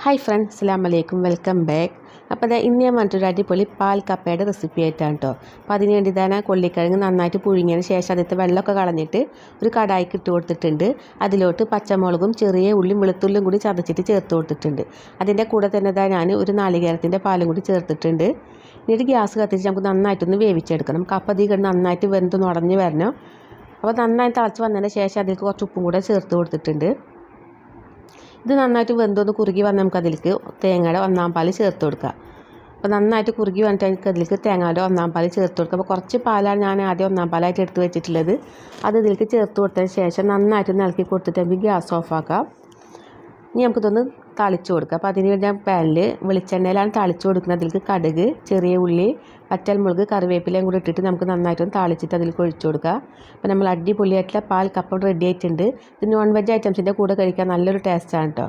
Hi friends, അസ്സലാമു അലൈക്കും, welcome back. അപ്പോൾ ഇന്ന് ഞാൻ മറ്റൊരു അടിപൊളി പാൽ കപ്പയുടെ റെസിപ്പി ആയിട്ടാണ് കേട്ടോ. അപ്പോൾ അതിന് വേണ്ടി തന്നെ കൊള്ളിക്കിഴങ്ങ് നന്നായിട്ട് പുഴുങ്ങിയതിന് ശേഷം അതിലത്തെ വെള്ളമൊക്കെ കളഞ്ഞിട്ട് ഒരു കടായിക്ക് ഇട്ട് കൊടുത്തിട്ടുണ്ട്. അതിലോട്ട് പച്ചമുളകും ചെറിയ ഉള്ളിയും വെളുത്തുള്ളിയും കൂടി ചതച്ചിട്ട് ചേർത്ത് കൊടുത്തിട്ടുണ്ട്. അതിൻ്റെ കൂടെ തന്നെ ഞാൻ ഒരു നാളികേരത്തിൻ്റെ പാലും കൂടി ചേർത്തിട്ടുണ്ട്. എന്നിട്ട് ഗ്യാസ് കത്തിച്ച് നമുക്ക് നന്നായിട്ടൊന്ന് വേവിച്ചെടുക്കണം. കപ്പ കിടന്ന് നന്നായിട്ട് വെന്തൊന്ന് ഉടഞ്ഞ് വരണം. അപ്പോൾ നന്നായി തിളച്ച് വന്നതിന് ശേഷം അതിലേക്ക് കുറച്ച് ഉപ്പും കൂടെ ചേർത്ത് കൊടുത്തിട്ടുണ്ട്. ഇത് നന്നായിട്ട് വെന്തൊന്ന് കുറുകി വന്ന് നമുക്ക് അതിലേക്ക് തേങ്ങയുടെ ഒന്നാം പാൽ ചേർത്ത് കൊടുക്കുക. അപ്പോൾ നന്നായിട്ട് കുറുകി വന്നിട്ട് എനിക്ക് അതിലേക്ക് തേങ്ങയുടെ ഒന്നാം പാൽ ചേർത്ത് കൊടുക്കുക. അപ്പോൾ കുറച്ച് പാലാണ് ഞാൻ ആദ്യം ഒന്നാം പാലായിട്ട് എടുത്ത് വെച്ചിട്ടുള്ളത്. അത് ഇതിലേക്ക് ചേർത്ത് കൊടുത്തതിന് ശേഷം നന്നായിട്ട് ഇളക്കി കൊടുത്തിട്ട് നമുക്ക് ഗ്യാസ് ഓഫാക്കാം. ഇനി നമുക്കിതൊന്ന് തളിച്ച് കൊടുക്കുക. അപ്പോൾ അതിന് വേണ്ടി ഞാൻ പാനിൽ വെളിച്ചെണ്ണയിലാണ് തളിച്ച് കൊടുക്കുന്നത്. അതിലേക്ക് കടുക്, ചെറിയ ഉള്ളി, വറ്റൽമുളക്, കറിവേപ്പിലയും കൂടി ഇട്ടിട്ട് നമുക്ക് നന്നായിട്ടൊന്ന് താളിച്ചിട്ട് അതിലേക്ക് ഒഴിച്ചു കൊടുക്കുക. അപ്പോൾ നമ്മൾ അടിപൊളിയായിട്ടുള്ള പാൽ കപ്പ റെഡി ആയിട്ടുണ്ട്. ഇത് നോൺ വെജ് ഐറ്റംസിൻ്റെ കൂടെ കഴിക്കാൻ നല്ലൊരു ടേസ്റ്റാണ് കേട്ടോ.